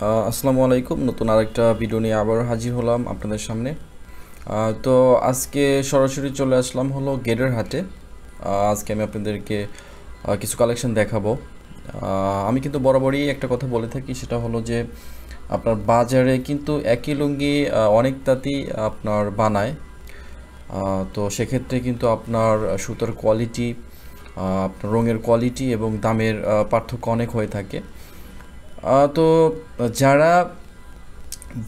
আসসালামু আলাইকুম। নতুন আরেকটা ভিডিও নিয়ে আবার হাজির হলাম আপনাদের সামনে। তো আজকে সরাসরি চলে আসলাম হলো গেটের হাটে। আজকে আমি আপনাদেরকে কিছু কালেকশন দেখাবো। আমি কিন্তু বরাবরই একটা কথা বলে থাকি, সেটা হলো যে আপনার বাজারে কিন্তু একই লুঙ্গি অনেক তাঁতি আপনার বানায়। তো সেক্ষেত্রে কিন্তু আপনার সুতার কোয়ালিটি, আপনার রঙের কোয়ালিটি এবং দামের পার্থক্য অনেক হয়ে থাকে। তো যারা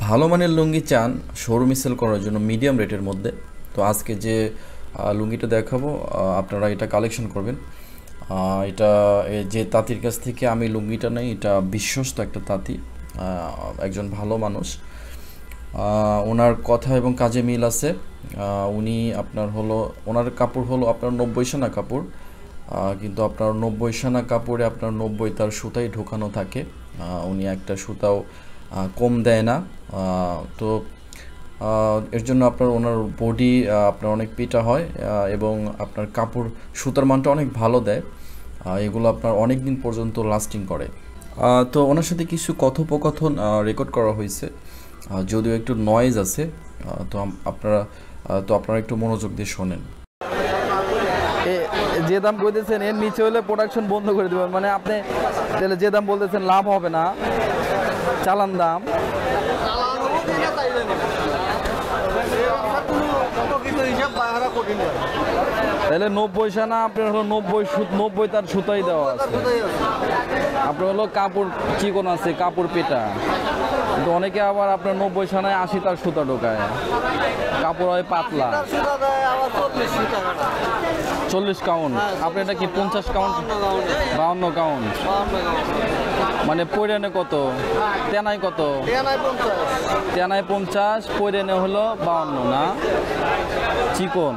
ভালো মানের লুঙ্গি চান শোরুম সেল করার জন্য মিডিয়াম রেটের মধ্যে, তো আজকে যে লুঙ্গিটা দেখাবো আপনারা এটা কালেকশন করবেন। এটা যে তাঁতির কাছ থেকে আমি লুঙ্গিটা নেই, এটা বিশ্বস্ত একটা তাঁতি, একজন ভালো মানুষ। ওনার কথা এবং কাজে মিল আছে। উনি আপনার হলো, ওনার কাপড় হলো আপনার 90 সানা কাপড়, কিন্তু আপনার 90 সানা কাপড়ে আপনার 90 তার সুতাই ঢোকানো থাকে। উনি একটা সুতাও কম দেয় না। তো এর জন্য আপনার ওনার বডি আপনার অনেক পিটা হয়, এবং আপনার কাপড় সুতার মানটা অনেক ভালো দেয়। এগুলো আপনার অনেক দিন পর্যন্ত লাস্টিং করে। তো ওনার সাথে কিছু কথোপকথন রেকর্ড করা হয়েছে, যদিও একটু নয়েজ আছে। তো আপনারা একটু মনোযোগ দিয়ে শোনেন। যে দাম কইতেছেন এর নিচে হলে প্রোডাকশন বন্ধ করে দেবেন, মানে আপনি তাহলে যে দাম বলতেছেন লাভ হবে না। চালান দাম তাহলে 90 সানা আপনার হলো 90 তার সুতাই দেওয়া আছে। আপনার হলো কাপড় চিকন আছে, কাপড় পেটা, কিন্তু অনেকে আবার আপনার 90 সানায় 80 তার সুতা ঢোকায়, কাপড় হয় পাতলা। 40 কাউন্ট, আপনি এটা কি 50 কাউন্ট 52 কাউন্ট, মানে পৈরানে কত, তেনাই কত, তেনাই 50, পৈরানে হলো 52 না, চিকন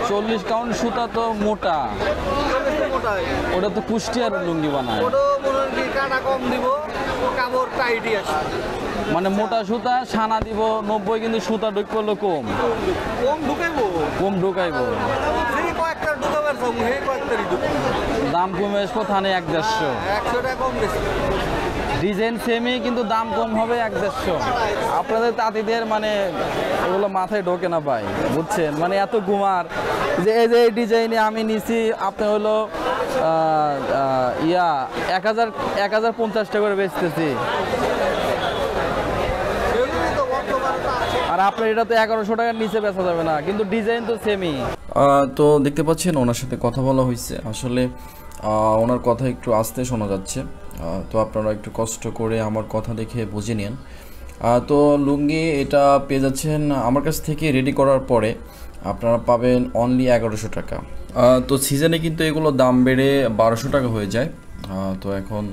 40 কাউন্ট সুতা তো মোটা, ওটা তো কুষ্টিয়ার লুঙ্গি বানায়, মানে মোটা সুতা সানা দিব 90, কিন্তু সুতা ঢুক করলো কম ঢুকাইবো, দাম কমে আসবো থানে 150, ডিজাইন সেমই কিন্তু দাম কম হবে 150। আপনাদের তাঁতিদের মানে এগুলো মাথায় ঢোকে না ভাই, বুঝছেন, মানে এত গুমার যে এই ডিজাইনে আমি নিছি আপনি হলো 1050 টাকা করে বেচতেছি, আর আপনার এটা তো 1100 টাকার নিচে বেচা যাবে না, কিন্তু ডিজাইন তো সেমই। তো দেখতে পাচ্ছেন ওনার সাথে কথা বলা হয়েছে। আসলে ওনার কথা একটু আস্তে শোনা যাচ্ছে, তো আপনারা একটু কষ্ট করে আমার কথা দেখে বুঝে নিন। তো লুঙ্গি এটা পেয়ে যাচ্ছেন আমার কাছ থেকে রেডি করার পরে, আপনারা পাবেন অনলি 1100 টাকা। তো সিজনে কিন্তু এগুলো দাম বেড়ে 1200 টাকা হয়ে যায়। তো এখন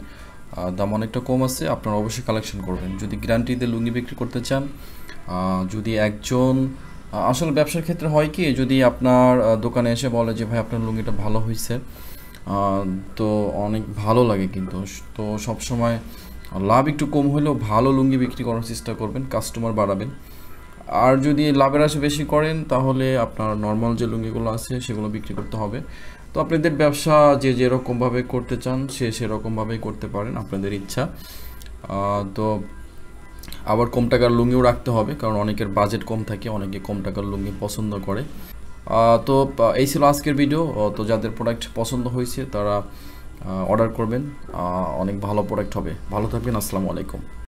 দাম অনেকটা কম আছে, আপনারা অবশ্যই কালেকশন করবেন যদি গ্যারান্টিতে লুঙ্গি বিক্রি করতে চান। যদি একজন আসলে ব্যবসার ক্ষেত্রে হয় কি, যদি আপনার দোকানে এসে বলে যে ভাই আপনার লুঙ্গিটা ভালো হয়েছে, তো অনেক ভালো লাগে, কিন্তু তো সবসময় লাভ একটু কম হলেও ভালো লুঙ্গি বিক্রি করার চেষ্টা করবেন, কাস্টমার বাড়াবেন। আর যদি লাভের আশা বেশি করেন তাহলে আপনার নর্মাল যে লুঙ্গিগুলো আছে সেগুলো বিক্রি করতে হবে। তো আপনাদের ব্যবসা যে যেরকমভাবে করতে চান সেরকমভাবেই করতে পারেন, আপনাদের ইচ্ছা। তো আবার কম টাকার লুঙ্গিও রাখতে হবে, কারণ অনেকের বাজেট কম থাকে, অনেকে কম টাকার লুঙ্গি পছন্দ করে। তো এই ছিল আজকের ভিডিও। তো যাদের প্রোডাক্ট পছন্দ হয়েছে তারা অর্ডার করবেন, অনেক ভালো প্রোডাক্ট হবে। ভালো থাকবেন, আসসালামু আলাইকুম।